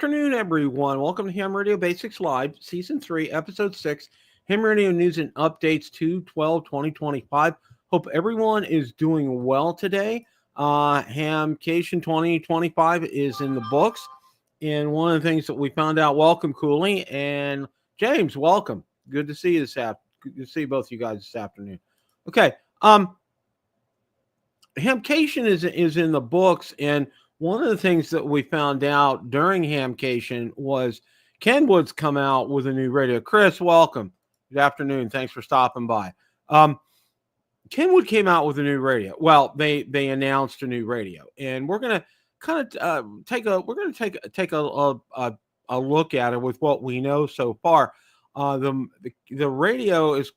afternoon, everyone. Welcome to Ham Radio Basics Live, Season 3, Episode 6, Ham Radio News and Updates 2/12/2025. Hope everyone is doing well today. Hamcation 2025 is in the books. And one of the things that we found out, welcome, Cooley, and James, welcome. Good to see you good to see both you guys this afternoon. Okay. Hamcation is in the books, and one of the things that we found out during Hamcation was Kenwood's come out with a new radio. Chris, welcome. Good afternoon. Thanks for stopping by. Kenwood came out with a new radio. Well, they announced a new radio, and we're gonna kind of take a look at it with what we know so far. The radio is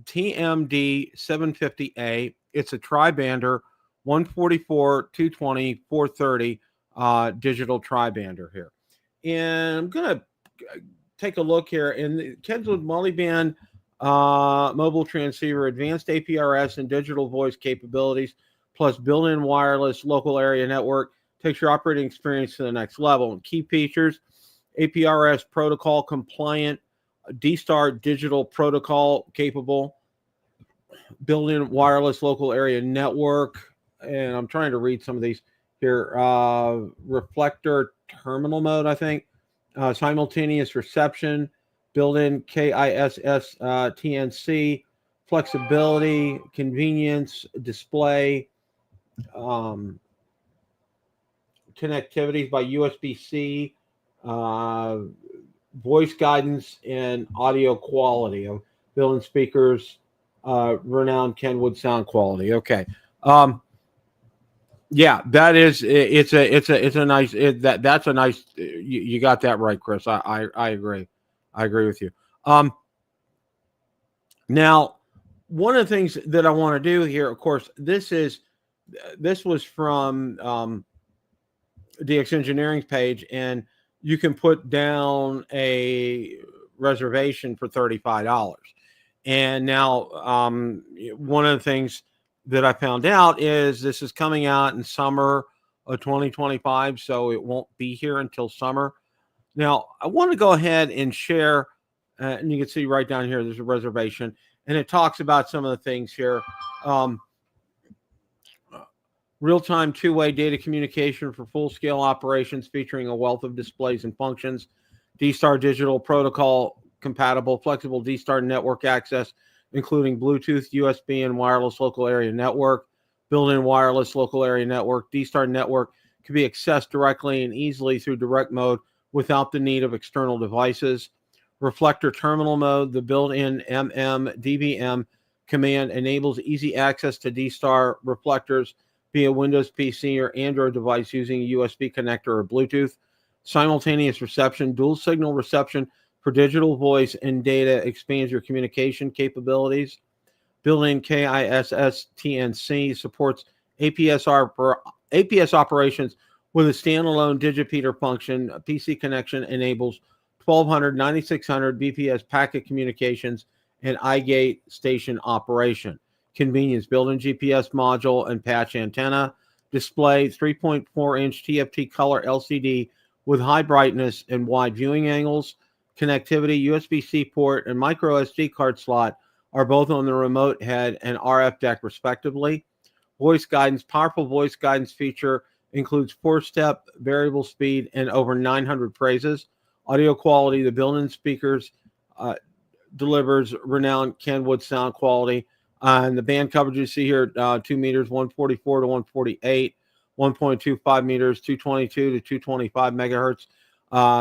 TMD 750A. It's a tri-bander, 144, 220, 430 digital tri-bander here. And I'm going to take a look here. In Kenwood multiband mobile transceiver, advanced APRS and digital voice capabilities, plus built-in wireless local area network, takes your operating experience to the next level. And key features: APRS protocol compliant, D-Star digital protocol capable, built-in wireless local area network, and I'm trying to read some of these here. Reflector terminal mode, I think. Simultaneous reception, built-in KISS TNC, flexibility, convenience, display, connectivity by USB-C, voice guidance, and audio quality of built-in speakers, renowned Kenwood sound quality. Okay. Yeah, that is, it's a nice, that's a nice, you got that right, Chris. I agree. I agree with you. Now, one of the things that I want to do here, of course, this was from DX Engineering's page, and you can put down a reservation for $35. And now, one of the things that I found out is this is coming out in summer of 2025, so it won't be here until summer. Now, I want to go ahead and share, and you can see right down here, there's a reservation, and it talks about some of the things here. Real-time two-way data communication for full-scale operations featuring a wealth of displays and functions. D-Star digital protocol compatible, flexible D-Star network access, including Bluetooth, USB, and wireless local area network. Built-in wireless local area network. D-Star network can be accessed directly and easily through direct mode without the need of external devices. Reflector terminal mode. The built-in DBM command enables easy access to D-Star reflectors via Windows PC or Android device using a USB connector or Bluetooth. Simultaneous reception, dual signal reception for digital voice and data expands your communication capabilities. Built-in KISS TNC supports APS operations with a standalone digipeater function. A PC connection enables 1200, 9600 BPS packet communications and iGate station operation. Convenience, built-in GPS module and patch antenna. Display, 3.4-inch TFT color LCD with high brightness and wide viewing angles. Connectivity, USB-C port and micro SD card slot are both on the remote head and RF deck respectively. Voice guidance, powerful voice guidance feature includes 4-step variable speed and over 900 phrases. Audio quality, the built-in speakers delivers renowned Kenwood sound quality. And the band coverage you see here, 2 meters, 144 to 148, 1.25 meters, 222 to 225 megahertz,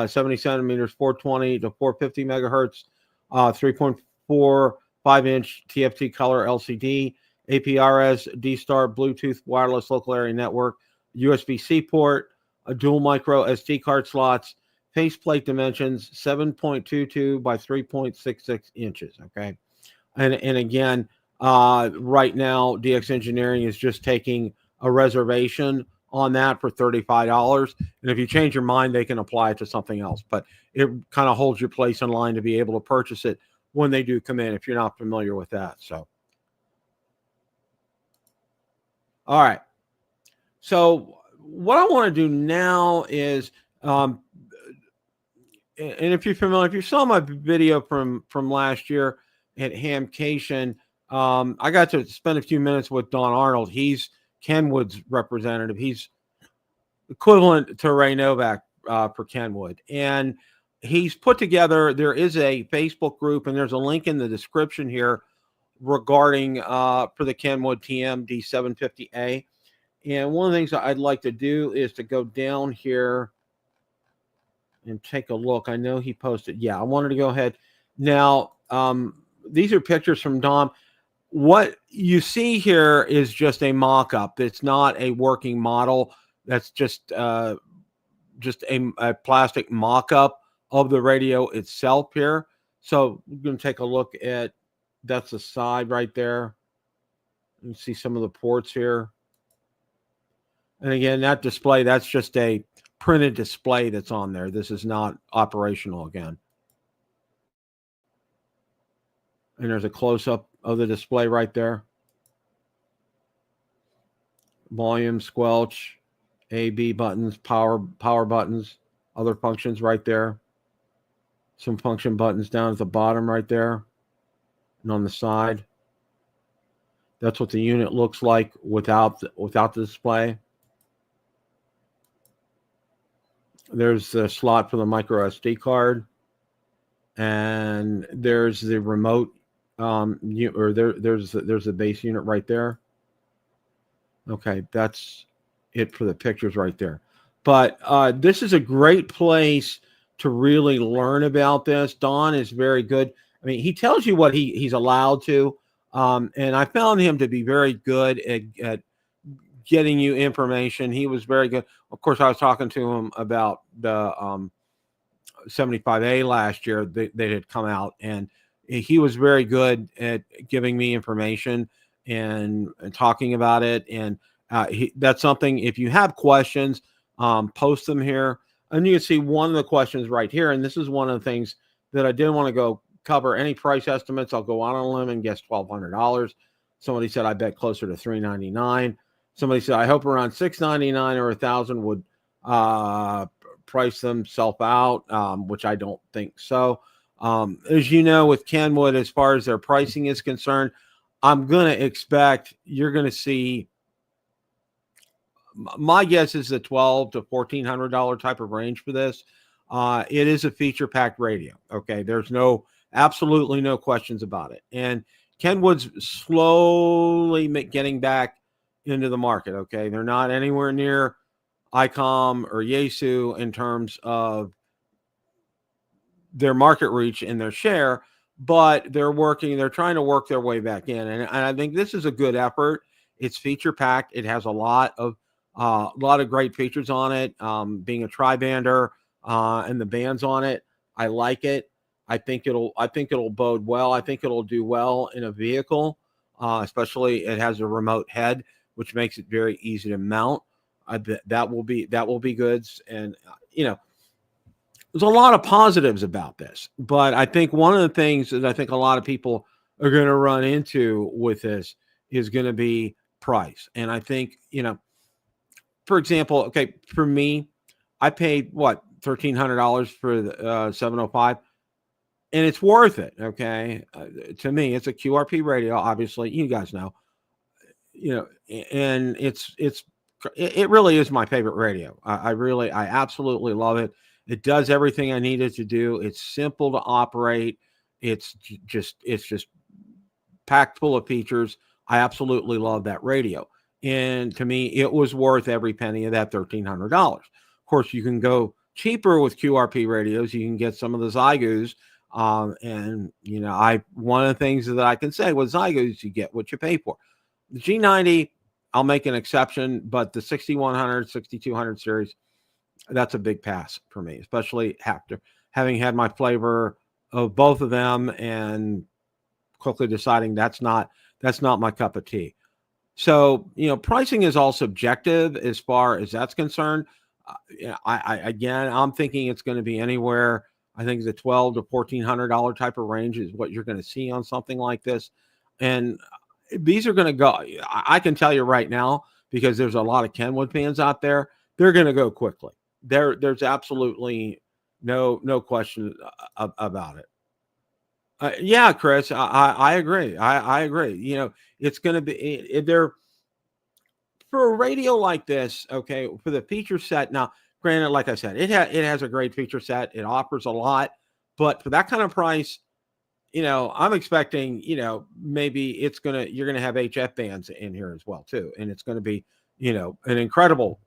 70 centimeters, 420 to 450 megahertz, 3.45-inch TFT color LCD, APRS, D-Star, Bluetooth, wireless local area network, USB-C port, a dual micro SD card slots, faceplate dimensions, 7.22 by 3.66 inches. Okay. And again, right now, DX Engineering is just taking a reservation on that for $35. And if you change your mind, they can apply it to something else. But it kind of holds your place in line to be able to purchase it when they do come in, if you're not familiar with that. So, all right. So what I want to do now is And if you're familiar, if you saw my video from last year at Hamcation, I got to spend a few minutes with Don Arnold. He's Kenwood's representative. He's equivalent to Ray Novak for Kenwood. And he's put together, there is a Facebook group, and there's a link in the description here regarding for the Kenwood TM D750A. And one of the things I'd like to do is to go down here and take a look. I know he posted. Yeah, I wanted to go ahead. Now, these are pictures from Dom. What you see here is just a mock-up. It's not a working model. That's just a plastic mock-up of the radio itself here. So we're going to take a look at, that's the side right there. You can see some of the ports here. And again, that display, that's just a printed display that's on there. This is not operational again. And there's a close-up of the display right there. Volume, squelch, A, B buttons, power buttons, other functions right there. Some function buttons down at the bottom right there and on the side. That's what the unit looks like without the display. There's the slot for the micro SD card, and there's the remote. There's the base unit right there. Okay, that's it for the pictures right there. But this is a great place to really learn about this. Don is very good. I mean, he tells you what he's allowed to, and I found him to be very good at getting you information. He was very good. Of course, I was talking to him about the 75A last year. They had come out, and he was very good at giving me information and talking about it. And that's something, if you have questions, post them here. And you can see one of the questions right here. And this is one of the things that I didn't want to go cover. Any price estimates, I'll go on a limb and guess $1,200. Somebody said, I bet closer to $399. Somebody said, I hope around $699 or $1,000 would price themselves out, which I don't think so. As you know, with Kenwood, as far as their pricing is concerned, I'm going to expect you're going to see, my guess is the $1,200 to $1,400 type of range for this. It is a feature-packed radio. Okay, there's absolutely no questions about it. And Kenwood's slowly getting back into the market. Okay, they're not anywhere near ICOM or Yaesu in terms of their market reach and their share, but they're trying to work their way back in. And I think this is a good effort. It's feature packed. It has a lot of great features on it. Being a tri-bander and the bands on it, I like it. I think it'll bode well. I think it'll do well in a vehicle, especially it has a remote head, which makes it very easy to mount. That will be goods. And there's a lot of positives about this, but I think one of the things that I think a lot of people are going to run into with this is going to be price. And I think, for example, okay, for me, I paid $1,300 for the 705, and it's worth it. Okay. To me, it's a QRP radio. Obviously, you guys know, and it really is my favorite radio. I absolutely love it. It does everything I need it to do. It's simple to operate. It's just packed full of features. I absolutely love that radio. And to me, it was worth every penny of that $1,300. Of course, you can go cheaper with QRP radios. You can get some of the Zygoos. And one of the things that I can say with Zygoos, you get what you pay for. The G90, I'll make an exception, but the 6100, 6200 series, that's a big pass for me, especially after having had my flavor of both of them and quickly deciding that's not my cup of tea. So, pricing is all subjective as far as that's concerned. I'm thinking it's going to be anywhere. I think the $1,200 to $1,400 type of range is what you're going to see on something like this. And these are going to go, I can tell you right now, because there's a lot of Kenwood fans out there, they're going to go quickly. there's absolutely no question about it. Yeah, Chris, I agree. I agree. It's going to be there for a radio like this. Okay, for the feature set. Now, granted, like I said, it has a great feature set. It offers a lot, but for that kind of price, I'm expecting, maybe you're gonna have HF bands in here as well too, and it's going to be, an incredible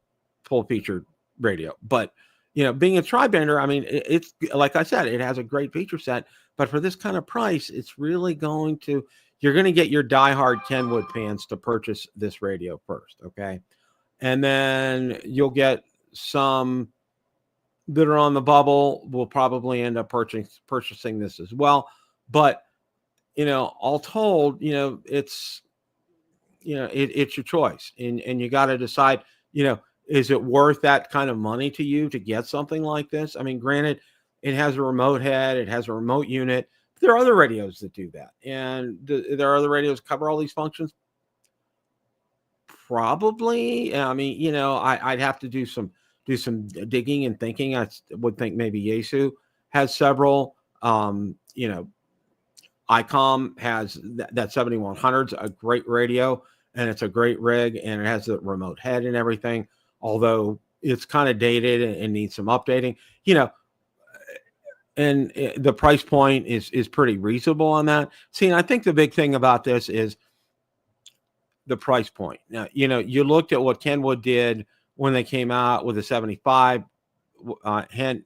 full featured radio. But being a tri-bander, I mean, it's like I said, it has a great feature set, but for this kind of price, it's really you're going to get your diehard Kenwood fans to purchase this radio first, okay, and then you'll get some that are on the bubble will probably end up purchasing this as well. But all told, it's it's your choice, and you got to decide, is it worth that kind of money to you to get something like this? I mean, granted, it has a remote head, it has a remote unit. There are other radios that do that, and there are other radios that cover all these functions. Probably, I mean, I'd have to do some digging and thinking. I would think maybe Yaesu has several. ICOM has that 7100's a great radio, and it's a great rig, and it has the remote head and everything, although it's kind of dated and needs some updating, and the price point is pretty reasonable on that. See, and I think the big thing about this is the price point. Now, you looked at what Kenwood did when they came out with a 75 hand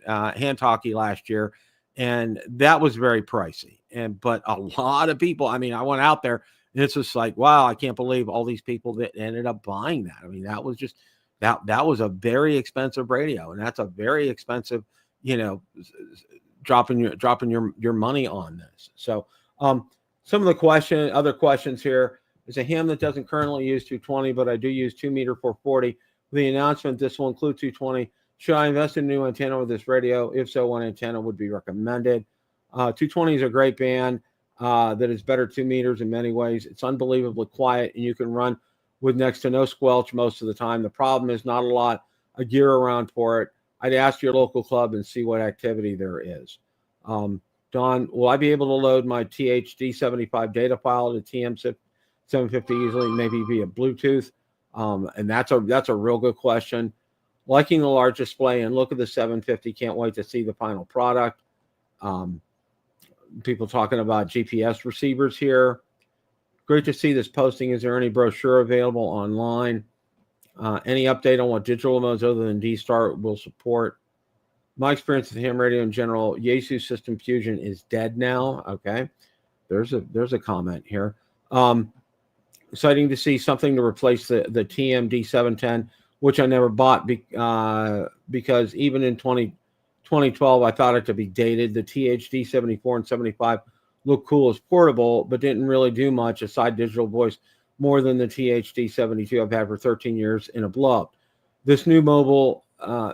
talkie last year, and that was very pricey. But a lot of people, I mean, I went out there and it's just like, wow, I can't believe all these people that ended up buying that. I mean, that was just that was a very expensive radio, and that's a very expensive, dropping your money on this. So some of the other questions here is a ham that doesn't currently use 220, but I do use 2-meter 440. The announcement, this will include 220. Should I invest in a new antenna with this radio? If so, one antenna would be recommended. 220 is a great band that is better 2 meters in many ways. It's unbelievably quiet, and you can run with next to no squelch most of the time. The problem is not a lot of gear around for it. I'd ask your local club and see what activity there is. Don, will I be able to load my THD75 data file to TM750 easily, maybe via Bluetooth? And that's a real good question. Liking the large display and look at the 750. Can't wait to see the final product. People talking about GPS receivers here. Great to see this posting. Is there any brochure available online? Any update on what digital modes other than D-Star will support? My experience with ham radio in general, Yaesu System Fusion is dead now. Okay. There's a comment here. Exciting to see something to replace the TMD 710, which I never bought because even in 2012, I thought it to be dated. The THD 74 and 75 look cool as portable, but didn't really do much aside digital voice more than the THD 72 I've had for 13 years in a blow. This new mobile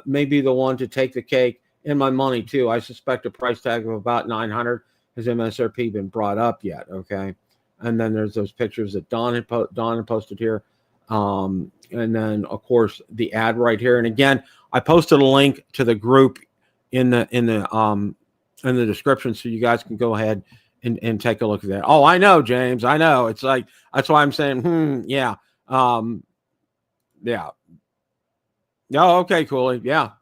may be the one to take the cake and my money too. I suspect a price tag of about 900. Has MSRP been brought up yet? Okay. And then there's those pictures that Don had posted here. And then of course the ad right here. And again, I posted a link to the group in the description, so you guys can go ahead and take a look at that. Oh, I know, James. I know. It's like, that's why I'm saying, yeah. Yeah. Oh, okay, Cooley. Yeah.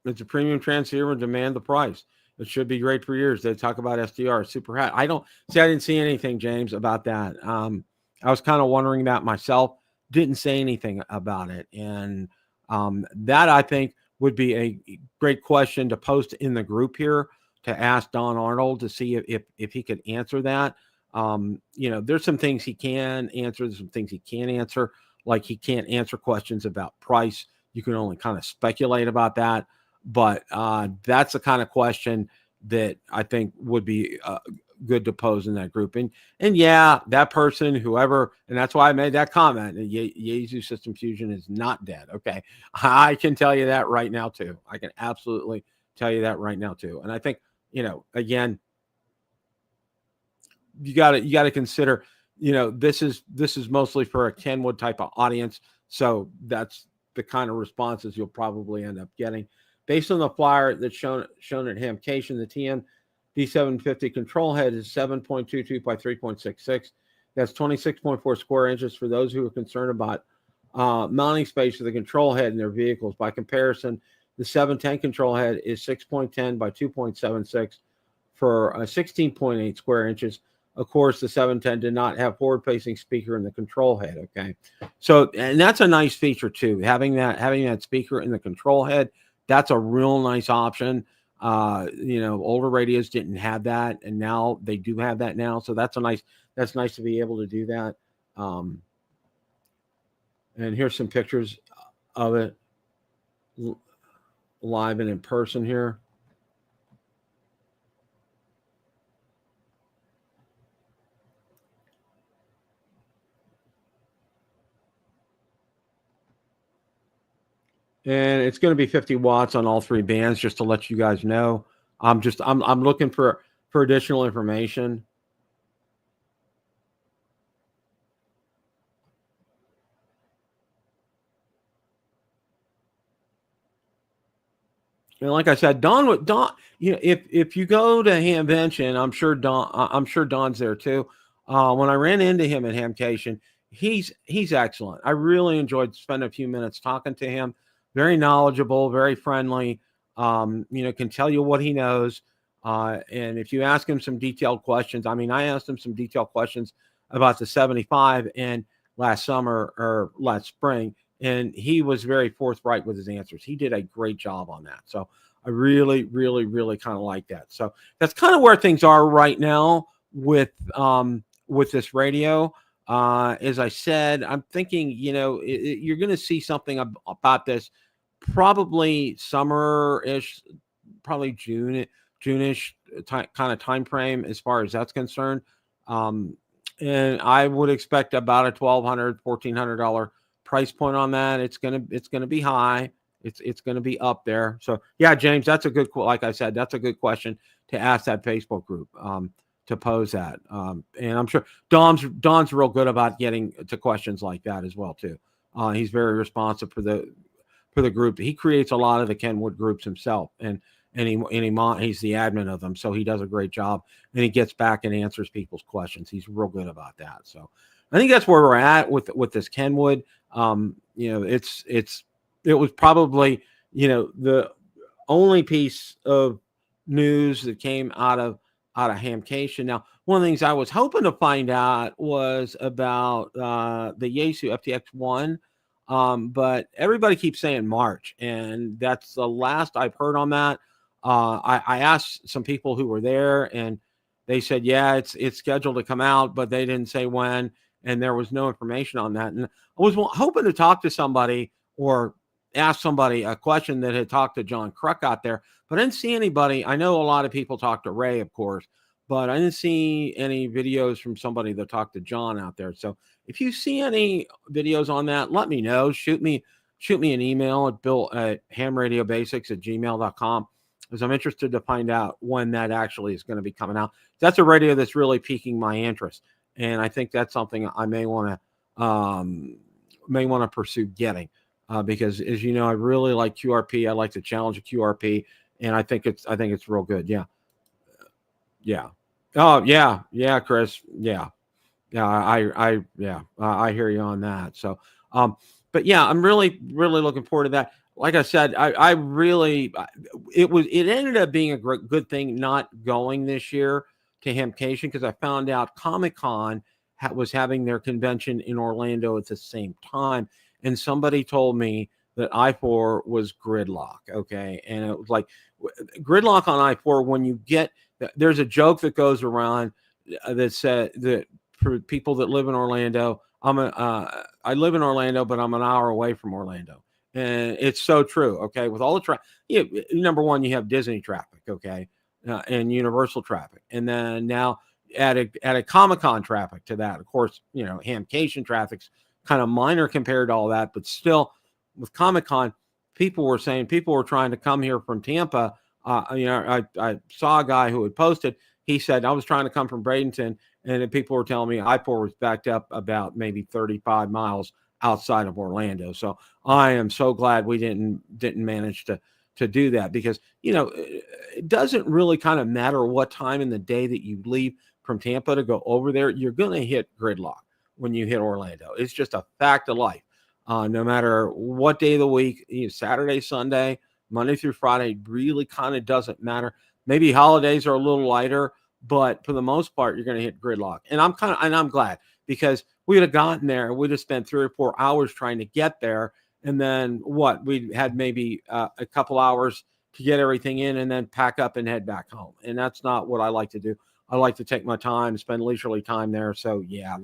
It's a premium transceiver, demand the price. It should be great for years. They talk about SDR, super hat. I didn't see anything, James, about that. I was kind of wondering that myself. Didn't say anything about it. And that I think would be a great question to post in the group here to ask Don Arnold to see if he could answer that. There's some things he can answer. There's some things he can't answer. Like he can't answer questions about price. You can only kind of speculate about that. But that's the kind of question that I think would be good to pose in that group. And yeah, that person, whoever, and that's why I made that comment. Yaesu System Fusion is not dead. Okay. I can tell you that right now too. I can absolutely tell you that right now too. And I think, again, you got to consider, this is mostly for a Kenwood type of audience. So that's the kind of responses you'll probably end up getting. Based on the flyer that's shown at Hamcation, the TM-D750 control head is 7.22 by 3.66. That's 26.4 square inches for those who are concerned about mounting space for the control head in their vehicles. By comparison, the 710 control head is 6.10 by 2.76 for 16.8 square inches. Of course, the 710 did not have forward-facing speaker in the control head. Okay, so and that's a nice feature too. Having that speaker in the control head, that's a real nice option. Older radios didn't have that, and now they do have that now. So that's nice to be able to do that. And here's some pictures of it live and in person here. And it's going to be 50 watts on all three bands, just to let you guys know. I'm looking for additional information. And like I said, Don, if you go to Hamvention, I'm sure Don's there too. When I ran into him at Hamcation, he's excellent. I really enjoyed spending a few minutes talking to him. Very knowledgeable, very friendly. Can tell you what he knows. And if you ask him some detailed questions, I asked him some detailed questions about the 75 and last summer or last spring, and he was very forthright with his answers. He did a great job on that. So I really, really, really kind of like that. So that's kind of where things are right now with this radio. As I said, I'm thinking, you're going to see something about this probably summer-ish, probably June-ish kind of time frame as far as that's concerned. And I would expect about a $1,200, $1,400 price point on that. It's gonna be high. It's gonna be up there. So yeah, James, that's a good, like I said, that's a good question to ask that Facebook group to pose that. And I'm sure Don's real good about getting to questions like that as well too. He's very responsive for the group. He creates a lot of the Kenwood groups himself, and he's the admin of them, so he does a great job, and he gets back and answers people's questions. He's real good about that. So I think that's where we're at with this Kenwood. It was probably the only piece of news that came out of Hamcation. Now, one of the things I was hoping to find out was about the Yaesu FTX1. But everybody keeps saying March, and that's the last I've heard on that. I asked some people who were there, and they said, yeah, it's scheduled to come out, but they didn't say when, and there was no information on that. And I was hoping to talk to somebody or ask somebody a question that had talked to John Kruk out there, but I didn't see anybody. I know a lot of people talked to Ray, of course, but I didn't see any videos from somebody that talked to John out there. So if you see any videos on that, let me know. Shoot me an email at hamradiobasics@gmail.com, because I'm interested to find out when that actually is going to be coming out. That's a radio that's really piquing my interest, and I think that's something I may want to pursue getting, because as you know, I really like QRP. I like to challenge a QRP, and I think it's real good. Yeah. Oh yeah, Chris. Yeah. I hear you on that. So, but yeah, I'm really, really looking forward to that. Like I said, it ended up being a good thing not going this year to Hamcation, because I found out Comic-Con was having their convention in Orlando at the same time, and somebody told me that I-4 was gridlock. Okay, and it was like gridlock on I-4 when you get. There's a joke that goes around that said that for people that live in Orlando, I live in Orlando, but I'm an hour away from Orlando, and it's so true. Okay, with all the traffic, number one, you have Disney traffic, okay, and Universal traffic, and then now add a Comic-Con traffic to that. Of course, Hamcation traffic's kind of minor compared to all that, but still, with Comic-Con, people were trying to come here from Tampa. I saw a guy who had posted. He said, I was trying to come from Bradenton, and people were telling me I-4 was backed up about maybe 35 miles outside of Orlando. So I am so glad we didn't manage to do that, because, you know, it doesn't really kind of matter what time in the day that you leave from Tampa to go over there. You're going to hit gridlock when you hit Orlando. It's just a fact of life. No matter what day of the week, Saturday, Sunday, Monday through Friday, really kind of doesn't matter. Maybe holidays are a little lighter, but for the most part, you're going to hit gridlock. And I'm glad, because we would have gotten there. We'd have spent 3 or 4 hours trying to get there. And then we had maybe a couple hours to get everything in and then pack up and head back home. And that's not what I like to do. I like to take my time, spend leisurely time there. So yeah,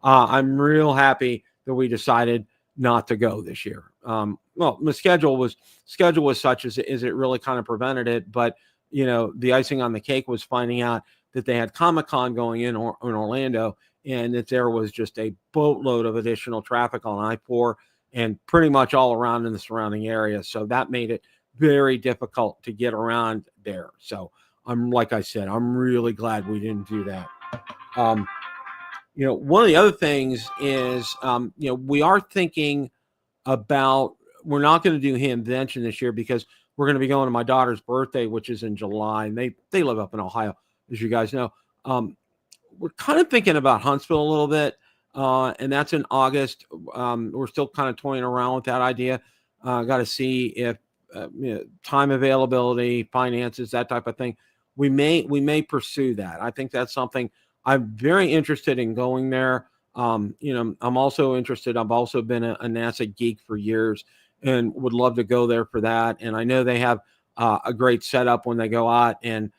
I'm real happy that we decided not to go this year. Well, the schedule was such as it really kind of prevented it. But, you know, the icing on the cake was finding out that they had Comic-Con going in Orlando, and that there was just a boatload of additional traffic on I-4 and pretty much all around in the surrounding area. So that made it very difficult to get around there. So like I said, I'm really glad we didn't do that. You know, one of the other things is, you know, we are thinking about, we're not going to do Hamvention this year because we're going to be going to my daughter's birthday, which is in July. And they live up in Ohio, as you guys know. We're kind of thinking about Huntsville a little bit. And that's in August. We're still kind of toying around with that idea. Got to see if you know, time availability, finances, that type of thing. We may pursue that. I think that's something I'm very interested in going there. You know, I'm also interested. I've also been a NASA geek for years and would love to go there for that. And I know they have a great setup when they go out and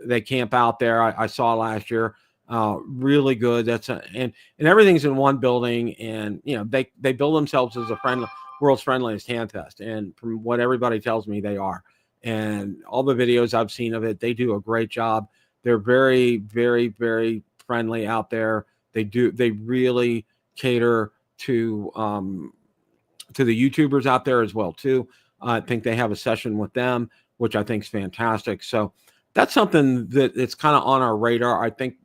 they camp out there. I saw last year. Really good. And everything's in one building, and you know they build themselves as a world's friendliest hand fest, and from what everybody tells me, they are. And all the videos I've seen of it, they do a great job. They're very, very, very friendly out there. They really cater to the YouTubers out there as well too. I think they have a session with them, which I think is fantastic. So that's something that it's kind of on our radar. I think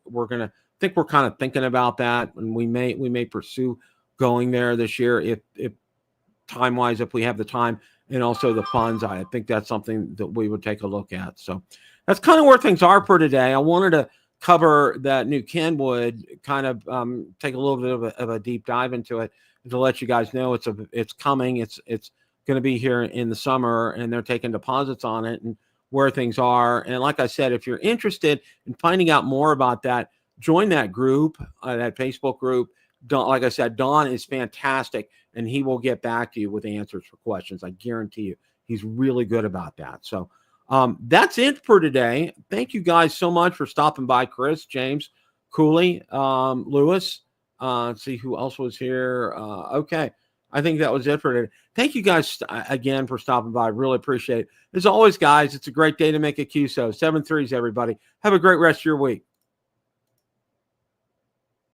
we're kind of thinking about that, and we may pursue going there this year if time wise, if we have the time and also the funds. I think that's something that we would take a look at. So that's kind of where things are for today. I wanted to cover that new Kenwood, kind of take a little bit of a deep dive into it, to let you guys know it's coming. It's going to be here in the summer, and they're taking deposits on it and where things are. And like I said, if you're interested in finding out more about that, join that group, that Facebook group. Like I said, Don is fantastic, and he will get back to you with answers for questions. I guarantee you, he's really good about that. So that's it for today. Thank you guys so much for stopping by. Chris, James, Cooley, Lewis. Let's see who else was here. Okay. I think that was it for today. Thank you guys again for stopping by. Really appreciate it. As always, guys, it's a great day to make a QSO. 7 3s, everybody. Have a great rest of your week.